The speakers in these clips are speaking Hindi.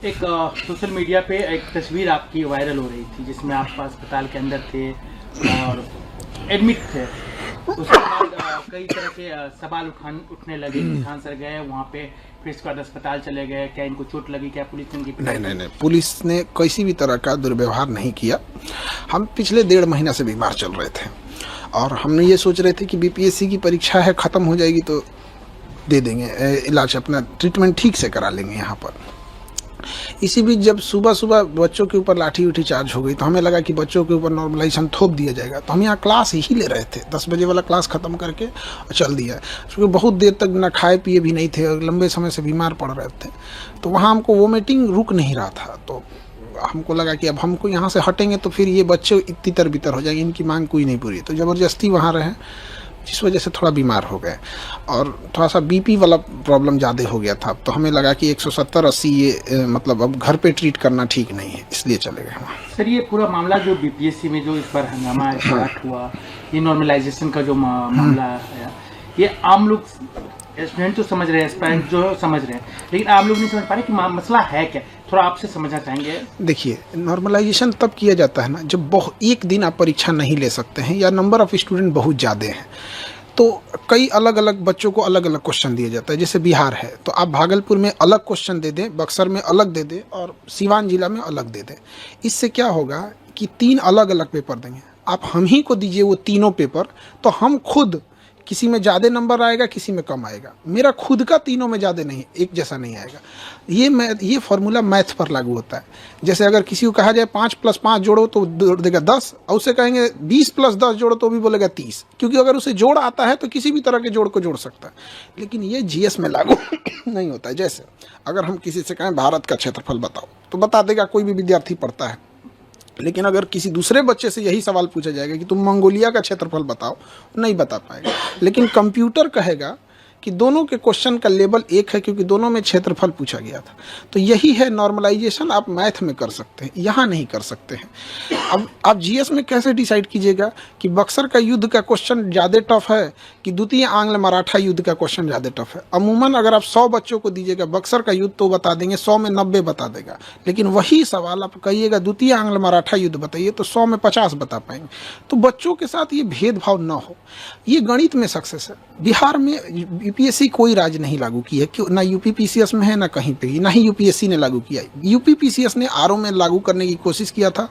एक सोशल मीडिया पे एक तस्वीर आपकी वायरल हो रही थी जिसमें आप अस्पताल के अंदर थे और एडमिट थे। उसके बाद कई तरह के सवाल उठने लगे। किसान सर गए वहाँ पे, फिर इसके बाद अस्पताल चले गए। क्या इनको चोट लगी? क्या पुलिस ने इनकी? नहीं, पुलिस ने किसी भी तरह का दुर्व्यवहार नहीं किया। हम पिछले 1.5 महीना से बीमार चल रहे थे और हमने ये सोच रहे थे कि बीपीएससी की परीक्षा है, ख़त्म हो जाएगी तो दे देंगे इलाज, अपना ट्रीटमेंट ठीक से करा लेंगे यहाँ पर। इसी बीच जब सुबह सुबह बच्चों के ऊपर लाठी उठी चार्ज हो गई तो हमें लगा कि बच्चों के ऊपर नॉर्मलाइजेशन थोप दिया जाएगा, तो हम यहाँ क्लास ही ले रहे थे। 10 बजे वाला क्लास ख़त्म करके और चल दिया, क्योंकि बहुत देर तक ना खाए पिए भी नहीं थे और लंबे समय से बीमार पड़ रहे थे। तो वहाँ हमको वोमिटिंग रुक नहीं रहा था, तो हमको लगा कि अब हमको यहाँ से हटेंगे तो फिर ये बच्चे तितर बितर हो जाएंगे, इनकी मांग कोई नहीं पूरी। तो ज़बरदस्ती वहाँ रहे, जिस वजह से थोड़ा बीमार हो गए और थोड़ा सा बीपी वाला प्रॉब्लम ज़्यादा हो गया था। तो हमें लगा कि 170-80 ये मतलब अब घर पे ट्रीट करना ठीक नहीं है, इसलिए चले गए वहाँ। सर, ये पूरा मामला जो बीपीएससी में जो इस बार हंगामा स्टार्ट हुआ, ये नॉर्मलाइजेशन का जो मामला है, ये आम लोग स्टूडेंट तो समझ रहे हैं, एस्पायरेंट जो समझ रहे हैं, लेकिन आम लोग नहीं समझ पा रहे कि मसला है क्या। थोड़ा आपसे समझना चाहेंगे। देखिए, नॉर्मलाइजेशन तब किया जाता है ना जब एक दिन आप परीक्षा नहीं ले सकते हैं या नंबर ऑफ स्टूडेंट बहुत ज़्यादा हैं, तो कई अलग अलग बच्चों को अलग अलग क्वेश्चन दिया जाता है। जैसे बिहार है तो आप भागलपुर में अलग क्वेश्चन दे दें, बक्सर में अलग दे दें और सीवान जिला में अलग दे दें। इससे क्या होगा कि 3 अलग अलग पेपर देंगे। आप हम ही को दीजिए वो तीनों पेपर, तो हम खुद किसी में ज़्यादा नंबर आएगा, किसी में कम आएगा। मेरा खुद का तीनों में ज़्यादा नहीं, एक जैसा नहीं आएगा। ये फार्मूला मैथ पर लागू होता है। जैसे अगर किसी को कहा जाए 5 + 5 जोड़ो तो देगा 10, और उसे कहेंगे 20 + 10 जोड़ो तो भी बोलेगा 30, क्योंकि अगर उसे जोड़ आता है तो किसी भी तरह के जोड़ को जोड़ सकता है। लेकिन ये जीएस में लागू नहीं होता है। जैसे अगर हम किसी से कहें भारत का क्षेत्रफल बताओ तो बता देगा, कोई भी विद्यार्थी पढ़ता है। लेकिन अगर किसी दूसरे बच्चे से यही सवाल पूछा जाएगा कि तुम मंगोलिया का क्षेत्रफल बताओ, नहीं बता पाएगा। लेकिन कंप्यूटर कहेगा कि दोनों के क्वेश्चन का लेवल एक है, क्योंकि दोनों में क्षेत्रफल पूछा गया था। तो यही है नॉर्मलाइजेशन, आप मैथ में कर सकते हैं, यहाँ नहीं कर सकते हैं। अब आप जीएस में कैसे डिसाइड कीजिएगा कि बक्सर का युद्ध का क्वेश्चन ज़्यादा टफ है कि द्वितीय आंग्ल मराठा युद्ध का क्वेश्चन ज़्यादा टफ है। अमूमन अगर आप 100 बच्चों को दीजिएगा बक्सर का युद्ध तो बता देंगे, 100 में 90 बता देगा। लेकिन वही सवाल आप कहिएगा द्वितीय आंग्ल मराठा युद्ध बताइए तो 100 में 50 बता पाएंगे। तो बच्चों के साथ ये भेदभाव न हो, ये गणित में सक्सेस है। बिहार में यूपीएससी कोई राज्य नहीं लागू की है, क्यों ना यूपीपीसीएस में है ना कहीं पे, ना ही यूपीएससी ने लागू किया है। यूपीपीसीएस ने आरओ में लागू करने की कोशिश किया था,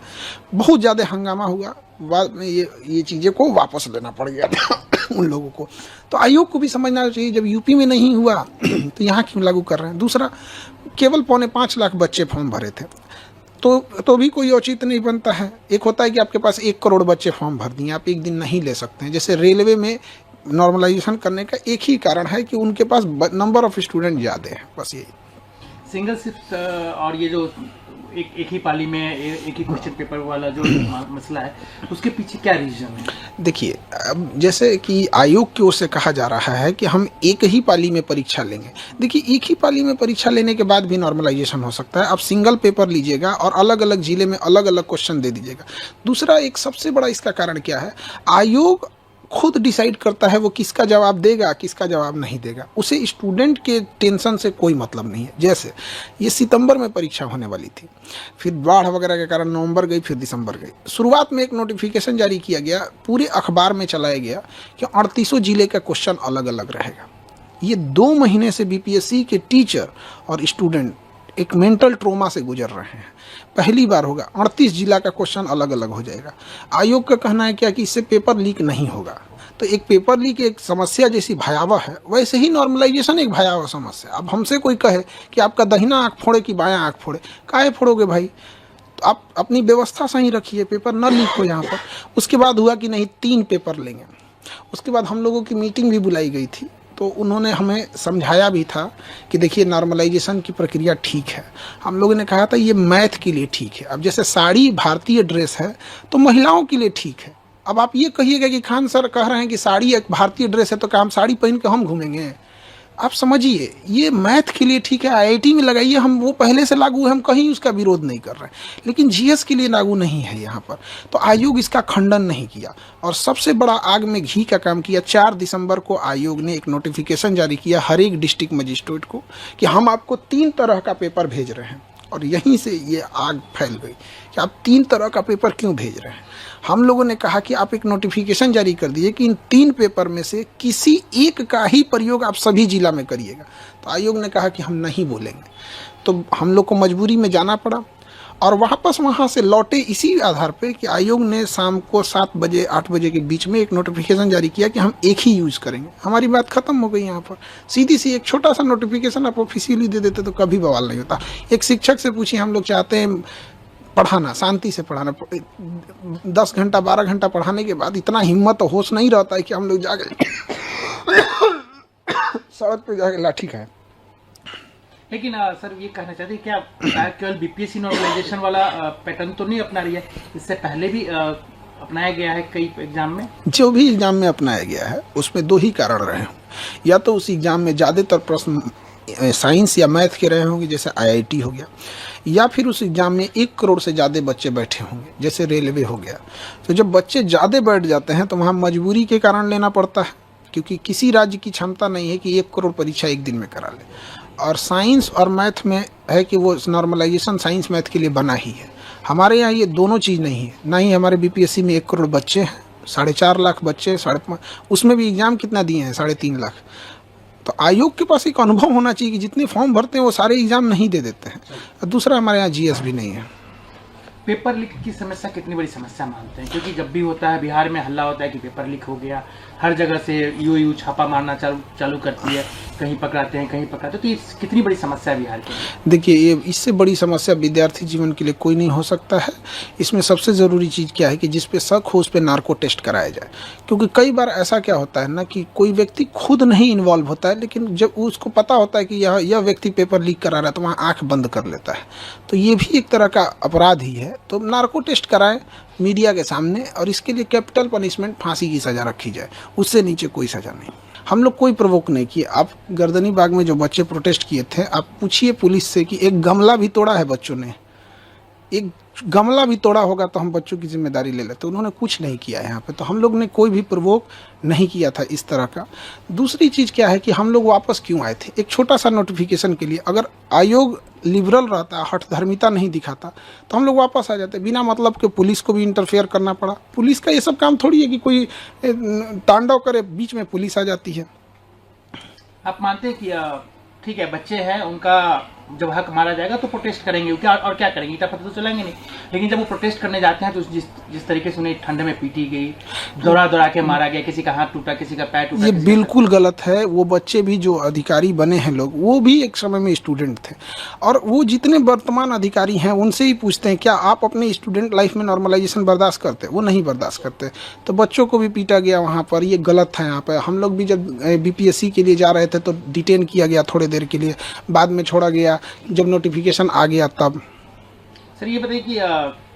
बहुत ज़्यादा हंगामा हुआ, बाद में ये चीज़ें को वापस लेना पड़ गया था उन लोगों को। तो आयोग को भी समझना चाहिए, जब यूपी में नहीं हुआ तो यहाँ क्यों लागू कर रहे हैं। दूसरा, केवल 5.25 लाख बच्चे फॉर्म भरे थे, तो भी कोई औचित्य नहीं बनता है। एक होता है कि आपके पास 1 करोड़ बच्चे फॉर्म भर दिए, आप एक दिन नहीं ले सकते हैं। जैसे रेलवे में नॉर्मलाइजेशन करने का एक ही कारण है कि उनके पास नंबर ऑफ स्टूडेंट ज़्यादा है, बस यही। सिंगल शिफ्ट और ये जो एक ही पाली में एक ही क्वेश्चन पेपर वाला जो मसला है, उसके पीछे क्या रीजन है? देखिए, अब जैसे कि आयोग की ओर से कहा जा रहा है कि हम एक ही पाली में परीक्षा लेंगे। देखिए, एक ही पाली में परीक्षा लेने के बाद भी नॉर्मलाइजेशन हो सकता है। आप सिंगल पेपर लीजिएगा और अलग अलग जिले में अलग अलग क्वेश्चन दे दीजिएगा। दूसरा, एक सबसे बड़ा इसका कारण क्या है, आयोग खुद डिसाइड करता है वो किसका जवाब देगा, किसका जवाब नहीं देगा। उसे स्टूडेंट के टेंशन से कोई मतलब नहीं है। जैसे ये सितंबर में परीक्षा होने वाली थी, फिर बाढ़ वगैरह के कारण नवंबर गई, फिर दिसंबर गई। शुरुआत में एक नोटिफिकेशन जारी किया गया, पूरे अखबार में चलाया गया कि 38 जिले का क्वेश्चन अलग अलग रहेगा। ये 2 महीने से बीपीएससी के टीचर और स्टूडेंट एक मेंटल ट्रोमा से गुजर रहे हैं। पहली बार होगा 38 जिला का क्वेश्चन अलग अलग हो जाएगा। आयोग का कहना है क्या कि इससे पेपर लीक नहीं होगा। तो एक पेपर लीक एक समस्या जैसी भयावह है, वैसे ही नॉर्मलाइजेशन एक भयावह समस्या। अब हमसे कोई कहे कि आपका दाहिना आँख फोड़े कि बायां आँख फोड़े, काहे फोड़ोगे भाई? तो आप अपनी व्यवस्था सही रखिए, पेपर न लीक हो यहाँ पर। उसके बाद हुआ कि नहीं, 3 पेपर लेंगे। उसके बाद हम लोगों की मीटिंग भी बुलाई गई थी, तो उन्होंने हमें समझाया भी था कि देखिए, नॉर्मलाइजेशन की प्रक्रिया ठीक है। हम लोगों ने कहा था ये मैथ के लिए ठीक है। अब जैसे साड़ी भारतीय ड्रेस है तो महिलाओं के लिए ठीक है। अब आप ये कहिएगा कि खान सर कह रहे हैं कि साड़ी एक भारतीय ड्रेस है तो क्या हम साड़ी पहन के हम घूमेंगे? आप समझिए, ये मैथ के लिए ठीक है, आईआईटी में लगाइए, हम वो पहले से लागू है, हम कहीं उसका विरोध नहीं कर रहे हैं। लेकिन जीएस के लिए लागू नहीं है यहाँ पर। तो आयोग इसका खंडन नहीं किया और सबसे बड़ा आग में घी का काम किया। 4 दिसंबर को आयोग ने एक नोटिफिकेशन जारी किया हर एक डिस्ट्रिक्ट मजिस्ट्रेट को कि हम आपको 3 तरह का पेपर भेज रहे हैं। और यहीं से ये आग फैल गई कि आप 3 तरह का पेपर क्यों भेज रहे हैं। हम लोगों ने कहा कि आप एक नोटिफिकेशन जारी कर दीजिए कि इन 3 पेपर में से किसी एक का ही प्रयोग आप सभी जिला में करिएगा। तो आयोग ने कहा कि हम नहीं बोलेंगे। तो हम लोग को मजबूरी में जाना पड़ा और वापस वहाँ से लौटे इसी आधार पे कि आयोग ने शाम को 7 बजे 8 बजे के बीच में एक नोटिफिकेशन जारी किया कि हम एक ही यूज़ करेंगे। हमारी बात ख़त्म हो गई। यहाँ पर सीधी सी एक छोटा सा नोटिफिकेशन आप ऑफिशियली दे देते तो कभी बवाल नहीं होता। एक शिक्षक से पूछिए, हम लोग चाहते हैं पढ़ाना, शांति से पढ़ाना, 10 घंटा 12 घंटा पढ़ाने के बाद इतना हिम्मत और होश नहीं रहता है कि हम लोग जाके सड़क पे जाके लाठी खाएं। लेकिन सर ये कहना चाहते हैं क्या केवल बीपीएससी नॉर्मलाइजेशन वाला पैटर्न तो नहीं अपना रही है, इससे पहले भी अपनाया गया है कई एग्जाम में? जो भी एग्जाम में अपनाया गया है उसमें 2 ही कारण रहे हों। या तो उस एग्जाम में ज़्यादातर प्रश्न साइंस या मैथ के रहे होंगे जैसे आईआईटी हो गया, या फिर उस एग्ज़ाम में 1 करोड़ से ज़्यादा बच्चे बैठे होंगे जैसे रेलवे हो गया। तो जब बच्चे ज़्यादा बैठ जाते हैं तो वहाँ मजबूरी के कारण लेना पड़ता है, क्योंकि किसी राज्य की क्षमता नहीं है कि 1 करोड़ परीक्षा एक दिन में करा ले। और साइंस और मैथ में है कि वो नॉर्मलाइजेशन साइंस मैथ के लिए बना ही है। हमारे यहाँ ये दोनों चीज़ नहीं है। ना ही हमारे बीपीएससी में 1 करोड़ बच्चे हैं, 4.5 लाख बच्चे, 5.5, उसमें भी एग्ज़ाम कितना दिए हैं, 3.5 लाख। तो आयोग के पास एक अनुभव होना चाहिए कि जितने फॉर्म भरते हैं वो सारे एग्जाम नहीं दे देते हैं। दूसरा, हमारे यहाँ जीएस भी नहीं है। पेपर लीक की समस्या कितनी बड़ी समस्या मानते हैं? क्योंकि जब भी होता है बिहार में हल्ला होता है कि पेपर लीक हो गया, हर जगह से यूयू छापा मारना चालू करती है, कहीं पकड़ाते हैं कहीं पकड़ाते हैं। तो ये कितनी बड़ी समस्या है बिहार की? देखिए, ये इससे बड़ी समस्या विद्यार्थी जीवन के लिए कोई नहीं हो सकता है। इसमें सबसे ज़रूरी चीज़ क्या है कि जिस पे शक हो उस पे नार्को टेस्ट कराया जाए। क्योंकि कई बार ऐसा क्या होता है ना कि कोई व्यक्ति खुद नहीं इन्वॉल्व होता है, लेकिन जब उसको पता होता है कि यह व्यक्ति पेपर लीक करा रहा है तो वहाँ आँख बंद कर लेता है। तो ये भी एक तरह का अपराध ही है। तो नार्को टेस्ट कराएं मीडिया के सामने, और इसके लिए कैपिटल पनिशमेंट, फांसी की सज़ा रखी जाए, उससे नीचे कोई सज़ा नहीं। हम लोग कोई प्रवोक नहीं किए। आप गर्दनी बाग में जो बच्चे प्रोटेस्ट किए थे, आप पूछिए पुलिस से कि एक गमला भी तोड़ा है बच्चों ने, एक गमला भी तोड़ा होगा तो हम बच्चों की जिम्मेदारी ले लेते। उन्होंने कुछ नहीं किया यहाँ पे। तो हम लोग ने कोई भी प्रवोक नहीं किया था इस तरह का। दूसरी चीज़ क्या है कि हम लोग वापस क्यों आए थे, एक छोटा सा नोटिफिकेशन के लिए। अगर आयोग लिबरल रहता, हठधर्मिता नहीं दिखाता, तो हम लोग वापस आ जाते। बिना मतलब के पुलिस को भी इंटरफेयर करना पड़ा। पुलिस का ये सब काम थोड़ी है कि कोई तांडव करे, बीच में पुलिस आ जाती है। आप मानते हैं कि ठीक है, बच्चे हैं, उनका जब हक मारा जाएगा तो प्रोटेस्ट करेंगे, क्या और क्या करेंगे, इतना पता तो चलेंगे नहीं। लेकिन जब वो प्रोटेस्ट करने जाते हैं तो जिस तरीके से उन्हें ठंड में पीटी गई, दौड़ा के मारा गया, किसी का हाथ टूटा, किसी का पैर टूटा, ये बिल्कुल गलत है। वो बच्चे भी जो अधिकारी बने हैं लोग, वो भी एक समय में स्टूडेंट थे। और वो जितने वर्तमान अधिकारी हैं उनसे ही पूछते हैं क्या आप अपने स्टूडेंट लाइफ में नॉर्मलाइजेशन बर्दाश्त करते? वो नहीं बर्दाश्त करते। तो बच्चों को भी पीटा गया वहाँ पर, ये गलत है। यहाँ पर हम लोग भी जब बीपीएससी के लिए जा रहे थे तो डिटेन किया गया थोड़ी देर के लिए, बाद में छोड़ा गया जब नोटिफिकेशन आ गया तब। सर ये बताइए कि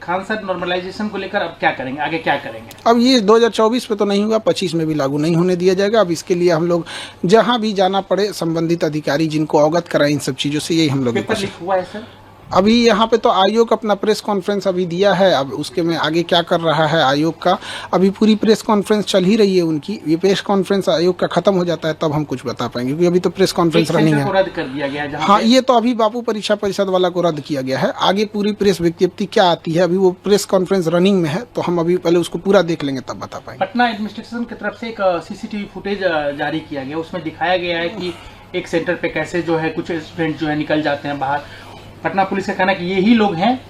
खान सर नॉर्मलाइजेशन को लेकर अब क्या करेंगे, आगे क्या करेंगे? अब ये 2024 पे तो नहीं हुआ, 25 में भी लागू नहीं होने दिया जाएगा। अब इसके लिए हम लोग जहां भी जाना पड़े, संबंधित अधिकारी जिनको अवगत कराएं इन सब चीज़ों से, यही हम लोग। पेपर लीक हुआ है सर? अभी यहाँ पे तो आयोग अपना प्रेस कॉन्फ्रेंस अभी दिया है। अब उसके में आगे क्या कर रहा है आयोग का, अभी पूरी प्रेस कॉन्फ्रेंस चल ही रही है उनकी। ये प्रेस कॉन्फ्रेंस आयोग का खत्म हो जाता है तब हम कुछ बता पाएंगे, क्योंकि अभी तो प्रेस कॉन्फ्रेंस रनिंग है। रद्द कर दिया गया है। हाँ, ये तो अभी बापू परीक्षा परिषद वाला को रद्द किया गया है। आगे पूरी प्रेस विज्ञप्ति क्या आती है, अभी वो प्रेस कॉन्फ्रेंस रनिंग में है, तो हम अभी पहले उसको पूरा देख लेंगे तब बता पाएंगे। पटना एडमिनिस्ट्रेशन की तरफ से एक सीसीटीवी फुटेज जारी किया गया, उसमें दिखाया गया है कि एक सेंटर पे कैसे जो है कुछ स्टूडेंट जो है निकल जाते हैं बाहर। पटना पुलिस का कहना है कि यही लोग हैं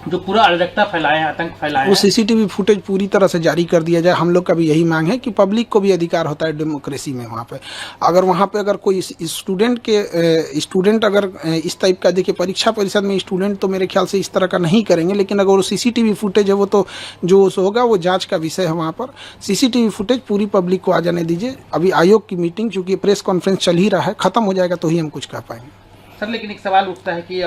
जो पूरा अराजकता फैलाए हैं, आतंक फैलाए हैं। वो सीसीटीवी फुटेज पूरी तरह से जारी कर दिया जाए। हम लोग का भी यही मांग है कि पब्लिक को भी अधिकार होता है डेमोक्रेसी में। वहाँ पे अगर कोई स्टूडेंट अगर इस टाइप का, देखिए परीक्षा परिषद में स्टूडेंट तो मेरे ख्याल से इस तरह का नहीं करेंगे, लेकिन अगर वो सीसीटीवी फुटेज है वो तो जो होगा वो जाँच का विषय है। वहाँ पर सीसीटीवी फुटेज पूरी पब्लिक को आ जाने दीजिए। अभी आयोग की मीटिंग, चूँकि प्रेस कॉन्फ्रेंस चल ही रहा है, खत्म हो जाएगा तो ही हम कुछ कह पाएंगे। सर लेकिन एक सवाल उठता है कि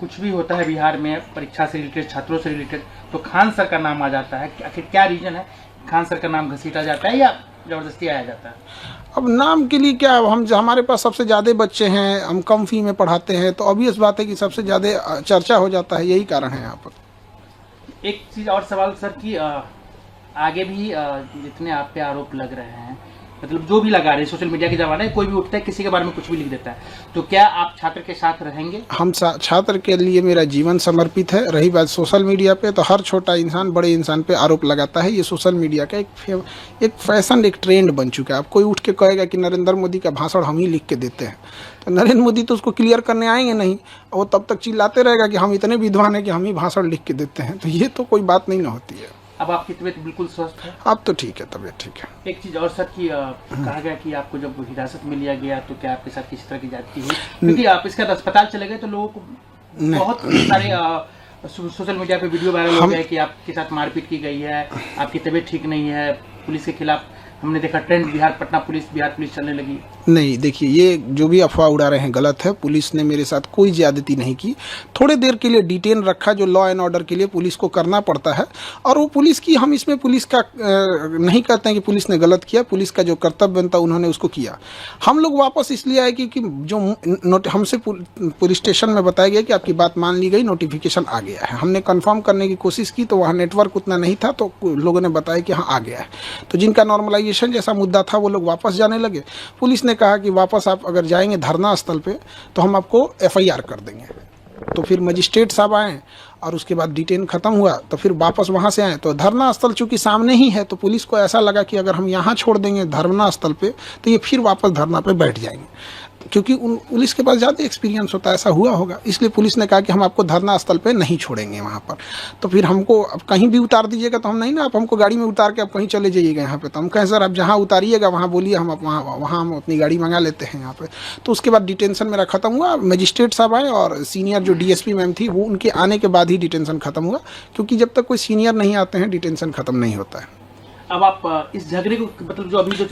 कुछ भी होता है बिहार में परीक्षा से रिलेटेड, छात्रों से रिलेटेड, तो खान सर का नाम आ जाता है। आखिर क्या रीजन है, खान सर का नाम घसीटा जाता है या जबरदस्ती आया जाता है? अब नाम के लिए क्या, हमारे पास सबसे ज़्यादा बच्चे हैं, हम कम फी में पढ़ाते हैं, तो ऑब्वियस बात है कि सबसे ज़्यादा चर्चा हो जाता है। यही कारण है यहाँ पर। एक चीज़ और सवाल सर कि आगे भी जितने आप पे आरोप लग रहे हैं, मतलब जो भी लगा रहे हैं, सोशल मीडिया के जमाने कोई भी उठता है किसी के बारे में कुछ भी लिख देता है, तो क्या आप छात्र के साथ रहेंगे? हम छात्र के लिए मेरा जीवन समर्पित है। रही बात सोशल मीडिया पे, तो हर छोटा इंसान बड़े इंसान पे आरोप लगाता है। ये सोशल मीडिया का एक फैशन, एक ट्रेंड बन चुका है। अब कोई उठ के कहेगा कि नरेंद्र मोदी का भाषण हम ही लिख के देते हैं, तो नरेंद्र मोदी तो उसको क्लियर करने आएंगे नहीं, वो तब तक चिल्लाते रहेगा कि हम इतने विद्वान हैं कि हम ही भाषण लिख के देते हैं। तो ये तो कोई बात नहीं ना होती है। अब आपकी तबीयत बिल्कुल स्वस्थ है? अब तो ठीक है, तबीयत ठीक है। एक चीज और सर की कहा गया कि आपको जब हिरासत में लिया गया तो क्या आपके साथ किसी तरह की ज्यादती हुई? क्योंकि आप इसके बाद अस्पताल चले गए तो लोगों को बहुत सारे सोशल मीडिया पे वीडियो वायरल हो गया कि आपके साथ मारपीट की गई है, आपकी तबीयत ठीक नहीं है, पुलिस के खिलाफ हमने देखा ट्रेंड बिहार पुलिस चलने लगी। नहीं, देखिए, ये जो भी अफवाह उड़ा रहे हैं गलत है। पुलिस ने मेरे साथ कोई ज्यादती नहीं की। थोड़े देर के लिए डिटेन रखा, जो लॉ एंड ऑर्डर के लिए पुलिस को करना पड़ता है, और वो पुलिस की, हम इसमें पुलिस का नहीं कहते हैं कि पुलिस ने गलत किया। पुलिस का जो कर्तव्य बनता उन्होंने उसको किया। हम लोग वापस इसलिए आए क्योंकि जो हमसे पुलिस स्टेशन में बताया गया कि आपकी बात मान ली गई, नोटिफिकेशन आ गया है। हमने कन्फर्म करने की कोशिश की तो वहाँ नेटवर्क उतना नहीं था, तो लोगों ने बताया कि हाँ आ गया है। तो जिनका नॉर्मलाइजेशन जैसा मुद्दा था वो लोग वापस जाने लगे। पुलिस ने कहा कि वापस आप अगर जाएंगे धरना स्थल पे तो हम आपको FIR कर देंगे। तो फिर मजिस्ट्रेट साहब आए और उसके बाद डिटेन खत्म हुआ, तो फिर वापस वहाँ से आए। तो धरना स्थल चूंकि सामने ही है, तो पुलिस को ऐसा लगा कि अगर हम यहाँ छोड़ देंगे धरना स्थल पे तो ये फिर वापस धरना पे बैठ जाएंगे, क्योंकि उन पुलिस के पास ज़्यादा एक्सपीरियंस होता है, ऐसा हुआ होगा। इसलिए पुलिस ने कहा कि हम आपको धरना स्थल पे नहीं छोड़ेंगे वहाँ पर। तो फिर हमको अब कहीं भी उतार दीजिएगा तो हम नहीं ना, आप हमको गाड़ी में उतार के आप कहीं चले जाइएगा यहाँ पे। तो हम कहें सर आप जहाँ उतारिएगा वहाँ बोलिए, हम वहाँ हम अपनी गाड़ी मंगा लेते हैं यहाँ पे। तो उसके बाद डिटेंशन मेरा खत्म हुआ। मजिस्ट्रेट साहब आए और सीनियर जो DSP मैम थी, वो उनके आने के बाद ही डिटेंशन खत्म हुआ, क्योंकि जब तक कोई सीनियर नहीं आते हैं डिटेंशन खत्म नहीं होता है। अब आप इस झगड़े को, मतलब जो अभी जो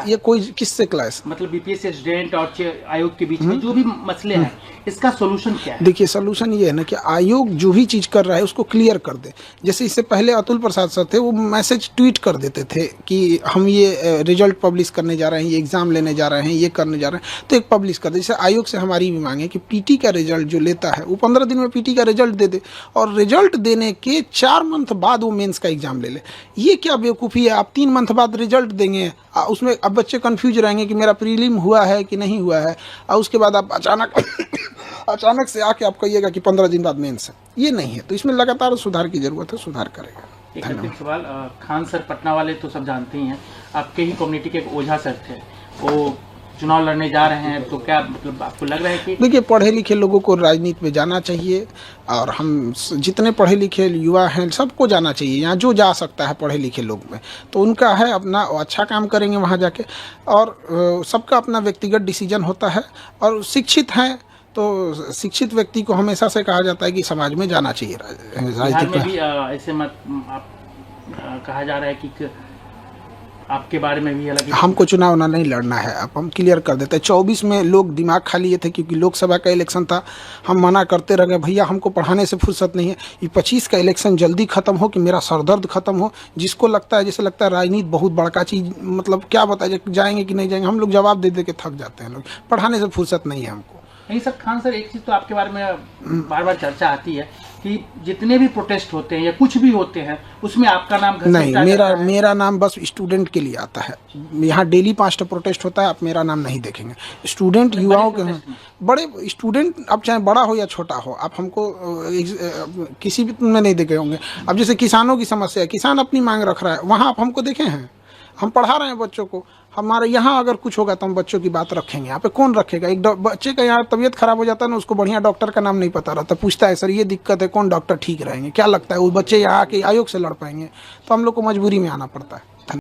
ये कोई किससे क्लास, मतलब BPSC स्टूडेंट और आयोग के बीच में जो भी मसले हैं, इसका सोल्यूशन क्या है? देखिए, सोल्यूशन ये है ना कि आयोग जो भी चीज़ कर रहा है उसको क्लियर कर दे। जैसे इससे पहले अतुल प्रसाद सर थे, वो मैसेज ट्वीट कर देते थे कि हम ये रिजल्ट पब्लिश करने जा रहे हैं, ये एग्ज़ाम लेने जा रहे हैं, ये करने जा रहे हैं, तो एक पब्लिश कर दे। जैसे आयोग से हमारी भी मांग है कि PT का रिजल्ट जो लेता है वो 15 दिन में PT का रिजल्ट दे दे, और रिजल्ट देने के 4 मंथ बाद वो मेंस का एग्ज़ाम ले ले। ये क्या बेवकूफ़ी है? आप 3 मंथ बाद रिजल्ट देंगे, उसमें अब बच्चे कंफ्यूज रहेंगे कि मेरा प्रीलिम हुआ है कि नहीं हुआ है, और उसके बाद आप अचानक से आके आप कहिएगा कि 15 दिन बाद मेंस है। ये नहीं है। तो इसमें लगातार सुधार की जरूरत है, सुधार करेगा। एक अंतिम सवाल, खान सर पटना वाले तो सब जानते ही हैं, आपके ही कम्युनिटी के एक ओझा सर थे, वो चुनाव लड़ने जा रहे हैं, तो क्या मतलब आपको लग रहा है कि? देखिए, पढ़े लिखे लोगों को राजनीति में जाना चाहिए, और हम जितने पढ़े लिखे युवा हैं सबको जाना चाहिए। यहाँ जो जा सकता है पढ़े लिखे लोग में, तो उनका है अपना अच्छा काम करेंगे वहाँ जाके, और सबका अपना व्यक्तिगत डिसीजन होता है। और शिक्षित हैं तो शिक्षित व्यक्ति को हमेशा से कहा जाता है कि समाज में जाना चाहिए। राजनीति में भी ऐसे मत आप कहा जा रहा है कि आपके बारे में भी अलग, हमको चुनाव ना नहीं लड़ना है। अब हम क्लियर कर देते हैं। 24 में लोग दिमाग खा लिए थे क्योंकि लोकसभा का इलेक्शन था, हम मना करते रह गए, भैया हमको पढ़ाने से फुर्सत नहीं है, ये 25 का इलेक्शन जल्दी खत्म हो कि मेरा सरदर्द खत्म हो। जिसको लगता है, जैसे लगता है राजनीति बहुत बड़का चीज़, मतलब क्या बताए जाएंगे कि नहीं जाएंगे, हम लोग जवाब दे दे के थक जाते हैं। लोग पढ़ाने से फुर्सत नहीं है हमको। नहीं सर, खान सर, एक चीज़ तो आपके बारे में बार बार चर्चा आती है कि जितने भी प्रोटेस्ट होते हैं या कुछ भी होते हैं उसमें आपका नाम नहीं, मेरा नाम बस स्टूडेंट के लिए आता है। यहाँ डेली 5 प्रोटेस्ट होता है, आप मेरा नाम नहीं देखेंगे। स्टूडेंट युवाओं के, बड़े स्टूडेंट, अब चाहे बड़ा हो या छोटा हो, आप हमको किसी भी में नहीं देखे होंगे। अब जैसे किसानों की समस्या है, किसान अपनी मांग रख रहा है, वहाँ आप हमको देखे हैं? हम पढ़ा रहे हैं बच्चों को। हमारे यहाँ अगर कुछ होगा तो हम बच्चों की बात रखेंगे। यहाँ पे कौन रखेगा? एक बच्चे का यहाँ तबीयत खराब हो जाता है ना, उसको बढ़िया डॉक्टर का नाम नहीं पता रहता, पूछता है सर ये दिक्कत है, कौन डॉक्टर ठीक रहेंगे? क्या लगता है वो बच्चे यहाँ आके आयोग से लड़ पाएंगे? तो हम लोग को मजबूरी में आना पड़ता है।